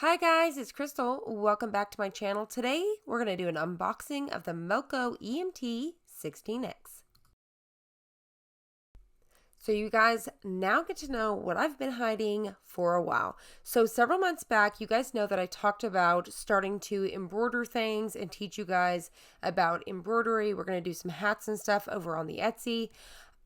Hi guys, it's Crystal. Welcome back to my channel. Today we're going to do an unboxing of the Melco EMT16X. So you guys now get to know what I've been hiding for a while. So several months back, you guys know that I talked about starting to embroider things and teach you guys about embroidery. We're going to do some hats and stuff over on the Etsy.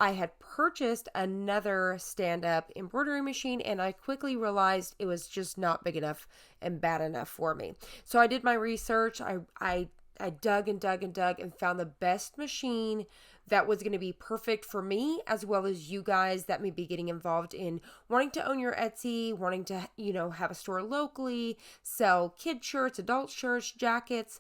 I had purchased another stand-up embroidery machine and I quickly realized it was just not big enough and bad enough for me. So I did my research. I dug and dug and dug and found the best machine that was going to be perfect for me as well as you guys that may be getting involved in wanting to own your Etsy, wanting to, have a store locally, sell kid shirts, adult shirts, jackets,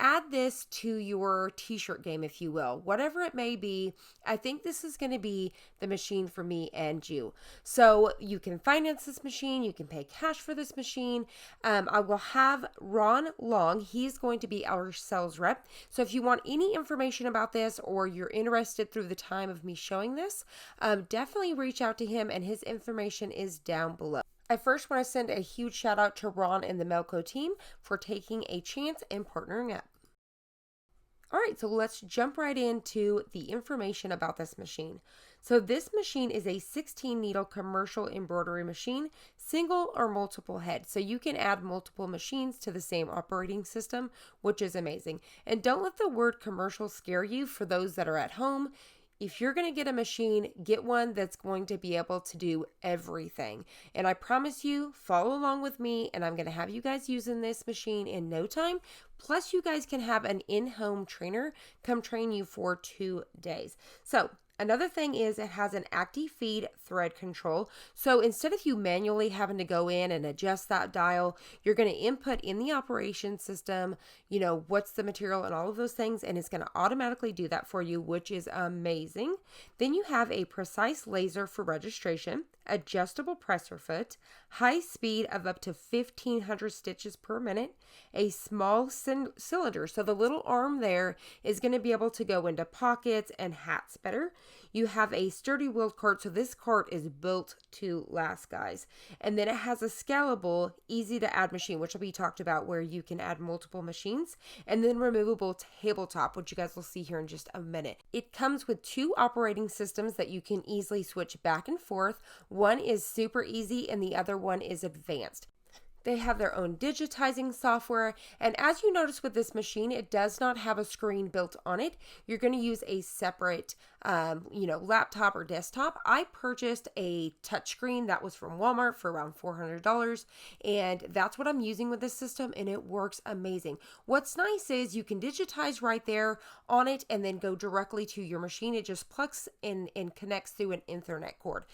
add this to your t-shirt game, if you will. Whatever it may be, I think this is going to be the machine for me and you. So you can finance this machine, you can pay cash for this machine. I will have Ron Long, he's going to be our sales rep. So if you want any information about this or you're interested through the time of me showing this, definitely reach out to him and his information is down below. I first want to send a huge shout out to Ron and the Melco team for taking a chance and partnering up. All right, so let's jump right into the information about this machine. So this machine is a 16 needle commercial embroidery machine, single or multiple head. So you can add multiple machines to the same operating system, which is amazing. And don't let the word commercial scare you for those that are at home. If you're going to get a machine, get one that's going to be able to do everything. And I promise you, follow along with me, and I'm going to have you guys using this machine in no time. Plus, you guys can have an in-home trainer come train you for 2 days. So, another thing is it has an active-feed thread control. So instead of you manually having to go in and adjust that dial, you're going to input in the operation system, what's the material and all of those things, and it's going to automatically do that for you, which is amazing. Then you have a precise laser for registration, adjustable presser foot, high speed of up to 1,500 stitches per minute, a small cylinder. So the little arm there is going to be able to go into pockets and hats better. You have a sturdy wheeled cart, so this cart is built to last, guys. And then it has a scalable, easy to add machine, which will be talked about, where you can add multiple machines, and then removable tabletop, which you guys will see here in just a minute. It comes with 2 operating systems that you can easily switch back and forth. One is super easy and the other one is advanced. They have their own digitizing software, and as you notice with this machine, it does not have a screen built on it. You're going to use a separate, laptop or desktop. I purchased a touchscreen that was from Walmart for around $400, and that's what I'm using with this system, and it works amazing. What's nice is you can digitize right there on it and then go directly to your machine. It just plugs in and connects through an Ethernet cord.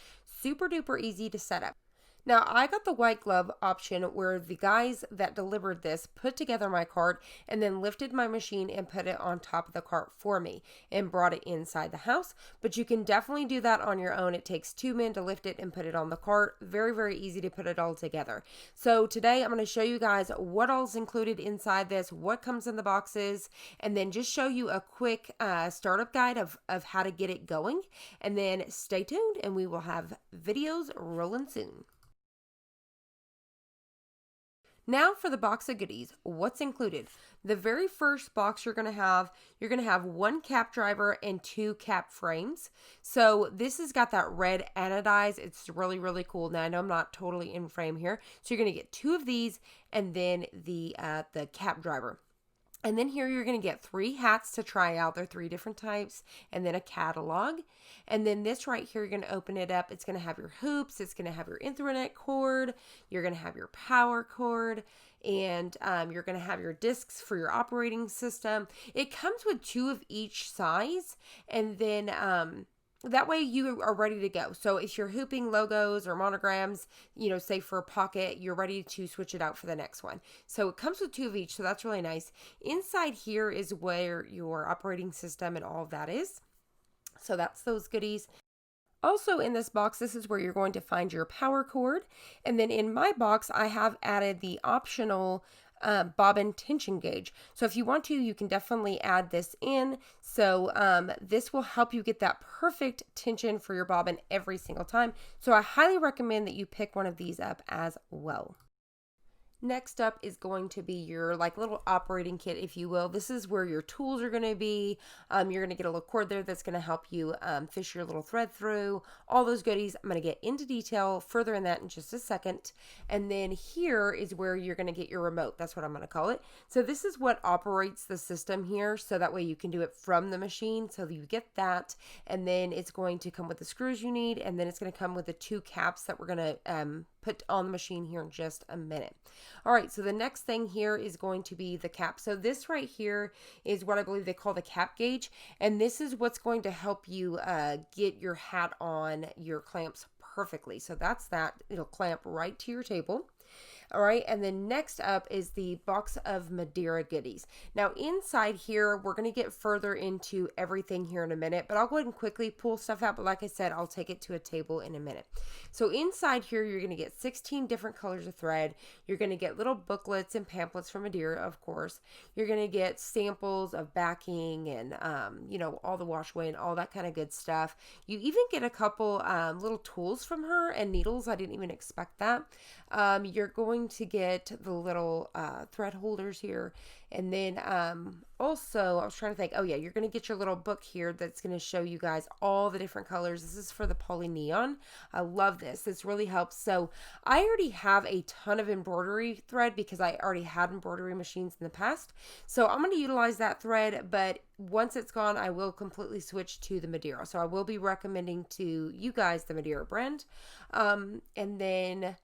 Super duper easy to set up. Now, I got the white glove option where the guys that delivered this put together my cart and then lifted my machine and put it on top of the cart for me and brought it inside the house. But you can definitely do that on your own. It takes 2 men to lift it and put it on the cart. Very, very easy to put it all together. So today I'm going to show you guys what all's included inside this, what comes in the boxes, and then just show you a quick startup guide of how to get it going. And then stay tuned and we will have videos rolling soon. Now for the box of goodies, what's included? The very first box you're going to have 1 cap driver and 2 cap frames. So this has got that red anodized. It's really, really cool. Now I know I'm not totally in frame here. So you're going to get 2 of these and then the cap driver. And then here you're going to get 3 hats to try out. They're 3 different types, and then a catalog. And then this right here, you're going to open it up. It's going to have your hoops. It's going to have your Ethernet cord. You're going to have your power cord, and you're going to have your discs for your operating system. It comes with 2 of each size, and then that way you are ready to go. So if you're hooping logos or monograms, say for a pocket, you're ready to switch it out for the next one. So it comes with 2 of each, so that's really nice. Inside here is where your operating system and all of that is. So that's those goodies. Also in this box, this is where you're going to find your power cord. And then in my box, I have added the optional bobbin tension gauge. So if you want to, you can definitely add this in. So this will help you get that perfect tension for your bobbin every single time. So I highly recommend that you pick one of these up as well. Next up is going to be your like little operating kit, if you will. This is where your tools are going to be. You're going to get a little cord there that's going to help you fish your little thread through, all those goodies. I'm going to get into detail further in that in just a second. And then here is where you're going to get your remote. That's what I'm going to call it. So this is what operates the system here. So that way you can do it from the machine. So you get that. And then it's going to come with the screws you need. And then it's going to come with the 2 caps that we're going to put on the machine here in just a minute. All right, so the next thing here is going to be the cap. So this right here is what I believe they call the cap gauge, and this is what's going to help you get your hat on your clamps perfectly. So that's that. It'll clamp right to your table. All right, and then next up is the box of Madeira goodies. Now inside here, we're going to get further into everything here in a minute, but I'll go ahead and quickly pull stuff out. But like I said, I'll take it to a table in a minute. So inside here, you're going to get 16 different colors of thread. You're going to get little booklets and pamphlets from Madeira, of course. You're going to get samples of backing and, you know, all the wash away and all that kind of good stuff. You even get a couple little tools from her and needles. I didn't even expect that. You're going to get the little thread holders here, and then also I was trying to think, oh yeah, you're going to get your little book here that's going to show you guys all the different colors. This is for the poly neon. I love this really helps. So I already have a ton of embroidery thread because I already had embroidery machines in the past, so I'm going to utilize that thread, but once it's gone I will completely switch to the Madeira. So I will be recommending to you guys the Madeira brand. And then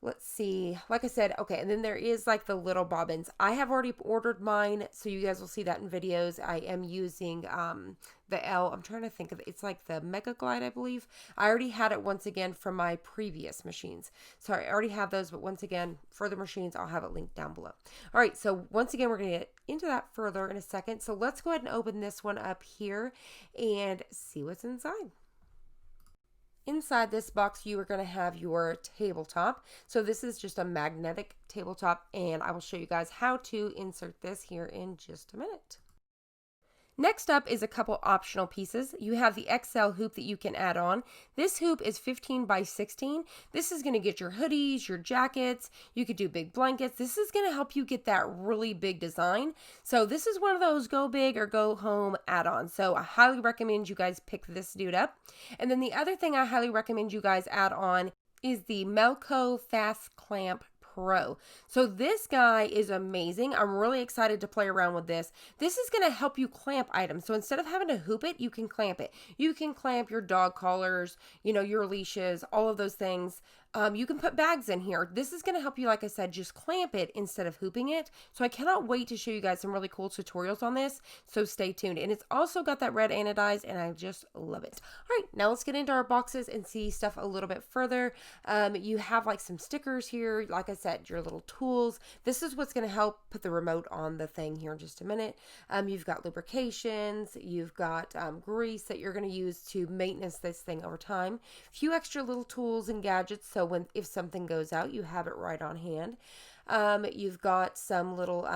let's see, like I said, okay, and then there is like the little bobbins. I have already ordered mine, so you guys will see that in videos. I am using the L, I'm trying to think of it. It's like the Mega Glide, I believe. I already had it once again from my previous machines. So I already have those, but once again, for the machines, I'll have it linked down below. All right, so once again, we're going to get into that further in a second. So let's go ahead and open this one up here and see what's inside. Inside this box, you are going to have your tabletop. So this is just a magnetic tabletop, and I will show you guys how to insert this here in just a minute. Next up is a couple optional pieces. You have the XL hoop that you can add on. This hoop is 15 by 16. This is going to get your hoodies, your jackets. You could do big blankets. This is going to help you get that really big design. So this is one of those go big or go home add-ons. So I highly recommend you guys pick this dude up. And then the other thing I highly recommend you guys add on is the Melco Fast Clamp Pro. So this guy is amazing. I'm really excited to play around with this. This is going to help you clamp items. So instead of having to hoop it, you can clamp it. You can clamp your dog collars, you know, your leashes, all of those things. You can put bags in here. This is going to help you, like I said, just clamp it instead of hooping it. So I cannot wait to show you guys some really cool tutorials on this. So stay tuned. And it's also got that red anodized, and I just love it. All right, now let's get into our boxes and see stuff a little bit further. You have like some stickers here. Like I said, your little tools. This is what's going to help put the remote on the thing here in just a minute. You've got lubrications. You've got grease that you're going to use to maintenance this thing over time. A few extra little tools and gadgets. So if something goes out, you have it right on hand. You've got some little,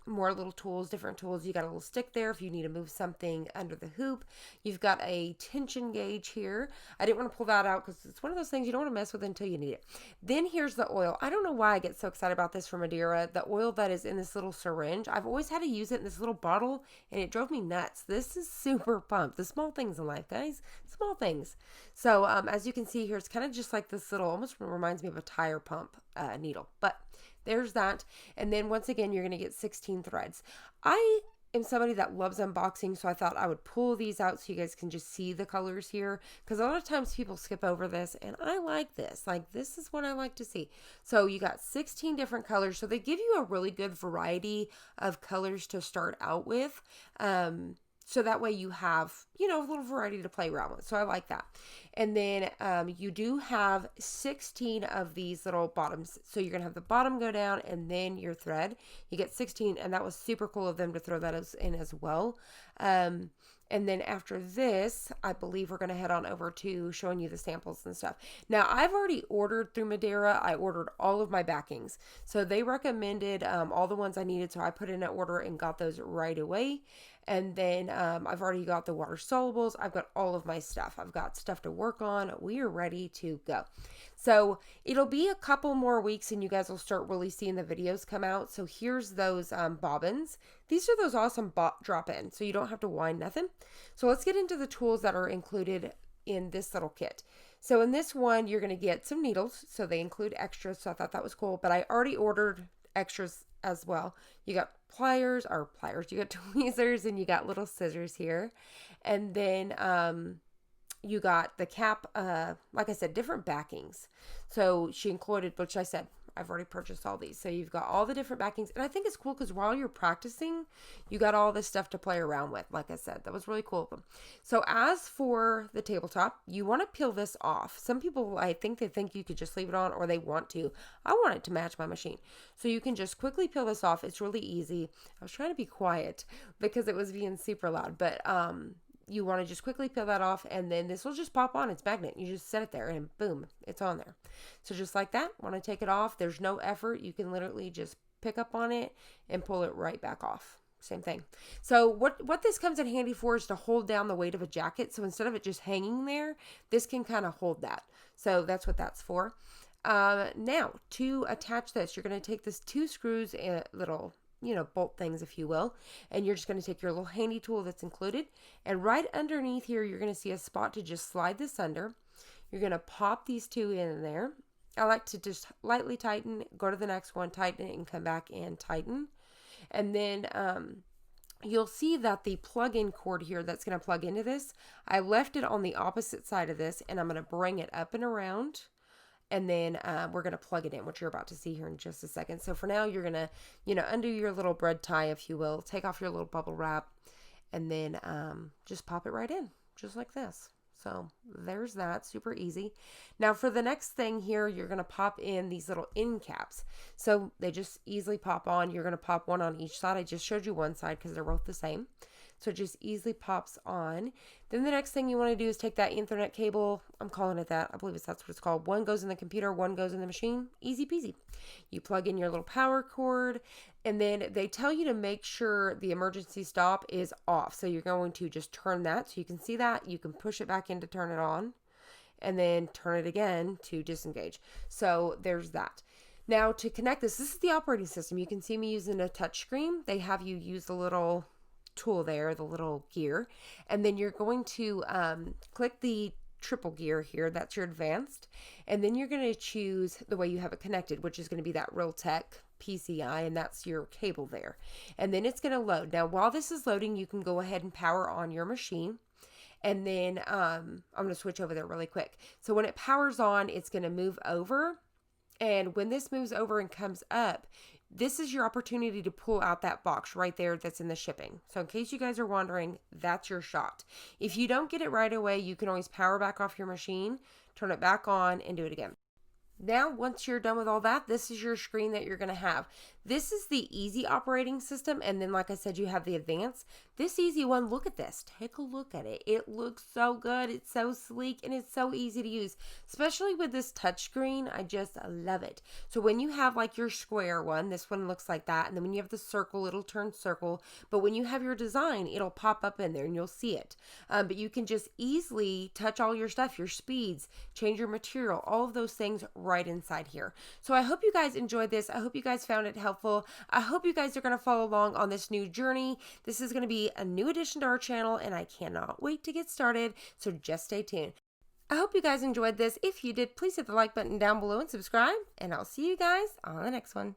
more little tools, different tools. You got a little stick there if you need to move something under the hoop. You've got a tension gauge here. I didn't want to pull that out because it's one of those things you don't want to mess with until you need it. Then here's the oil. I don't know why I get so excited about this from Madeira. The oil that is in this little syringe. I've always had to use it in this little bottle, and it drove me nuts. This is super pumped. The small things in life, guys. Small things. So as you can see here, it's kind of just like this little, almost reminds me of a tire pump needle. But there's that. And then once again, you're going to get 16 threads. I am somebody that loves unboxing, so I thought I would pull these out so you guys can just see the colors here, because a lot of times people skip over this, and I like this. Like, this is what I like to see. So you got 16 different colors, so they give you a really good variety of colors to start out with. So that way you have, you know, a little variety to play around with. So I like that. And then you do have 16 of these little bottoms. So you're going to have the bottom go down and then your thread. You get 16, and that was super cool of them to throw that in as well. And then after this, I believe we're going to head on over to showing you the samples and stuff. Now, I've already ordered through Madeira. I ordered all of my backings. So they recommended all the ones I needed. So I put in an order and got those right away. And then I've already got the water solubles. I've got all of my stuff. I've got stuff to work on. We are ready to go. So it'll be a couple more weeks and you guys will start really seeing the videos come out. So here's those bobbins. These are those awesome drop-in, so you don't have to wind nothing. So let's get into the tools that are included in this little kit. So in this one, you're going to get some needles. So they include extras. So I thought that was cool, but I already ordered extras as well. You got pliers, you got tweezers, and you got little scissors here. And then you got the cap, like I said, different backings. So she included, which I said, I've already purchased all these. So you've got all the different backings. And I think it's cool because while you're practicing, you got all this stuff to play around with. Like I said, that was really cool of them. So as for the tabletop, you want to peel this off. Some people, I think they think you could just leave it on, or they want to. I want it to match my machine. So you can just quickly peel this off. It's really easy. I was trying to be quiet because it was being super loud, but you want to just quickly peel that off, and then this will just pop on. It's magnet. You just set it there and boom, it's on there. So just like that, want to take it off. There's no effort. You can literally just pick up on it and pull it right back off. Same thing. So what this comes in handy for is to hold down the weight of a jacket. So instead of it just hanging there, this can kind of hold that. So that's what that's for. Now to attach this, you're going to take this 2 screws and little bolt things, if you will, and you're just going to take your little handy tool that's included, and right underneath here, you're going to see a spot to just slide this under. You're going to pop these 2 in there. I like to just lightly tighten, go to the next one, tighten it, and come back and tighten. And then you'll see that the plug-in cord here that's going to plug into this, I left it on the opposite side of this, and I'm going to bring it up and around. And then we're going to plug it in, which you're about to see here in just a second. So for now, you're going to, undo your little bread tie, if you will. Take off your little bubble wrap. And then just pop it right in, just like this. So there's that. Super easy. Now for the next thing here, you're going to pop in these little end caps. So they just easily pop on. You're going to pop one on each side. I just showed you one side because they're both the same. So it just easily pops on. Then the next thing you want to do is take that Ethernet cable. I'm calling it that. I believe that's what it's called. One goes in the computer, one goes in the machine. Easy peasy. You plug in your little power cord, and then they tell you to make sure the emergency stop is off. So you're going to just turn that so you can see that. You can push it back in to turn it on, and then turn it again to disengage. So there's that. Now to connect this is the operating system. You can see me using a touch screen. They have you use the little tool there, the little gear, and then you're going to click the triple gear here. That's your advanced, and then you're going to choose the way you have it connected, which is going to be that Realtek PCI, and that's your cable there. And then it's going to load. Now while this is loading, you can go ahead and power on your machine, and then I'm going to switch over there really quick. So when it powers on, it's going to move over, and when this moves over and comes up, this is your opportunity to pull out that box right there that's in the shipping. So in case you guys are wondering, that's your shot. If you don't get it right away, you can always power back off your machine, turn it back on, and do it again. Now, once you're done with all that, this is your screen that you're going to have. This is the easy operating system, and then like I said, you have the advanced. This easy one, look at this. Take a look at it. It looks so good. It's so sleek, and it's so easy to use, especially with this touch screen. I just love it. So when you have like your square one, this one looks like that, and then when you have the circle, it'll turn circle, but when you have your design, it'll pop up in there, and you'll see it. But you can just easily touch all your stuff, your speeds, change your material, all of those things right inside here. So I hope you guys enjoyed this. I hope you guys found it helpful. I hope you guys are going to follow along on this new journey. This is going to be a new addition to our channel, and I cannot wait to get started. So just stay tuned. I hope you guys enjoyed this. If you did, please hit the like button down below and subscribe, and I'll see you guys on the next one.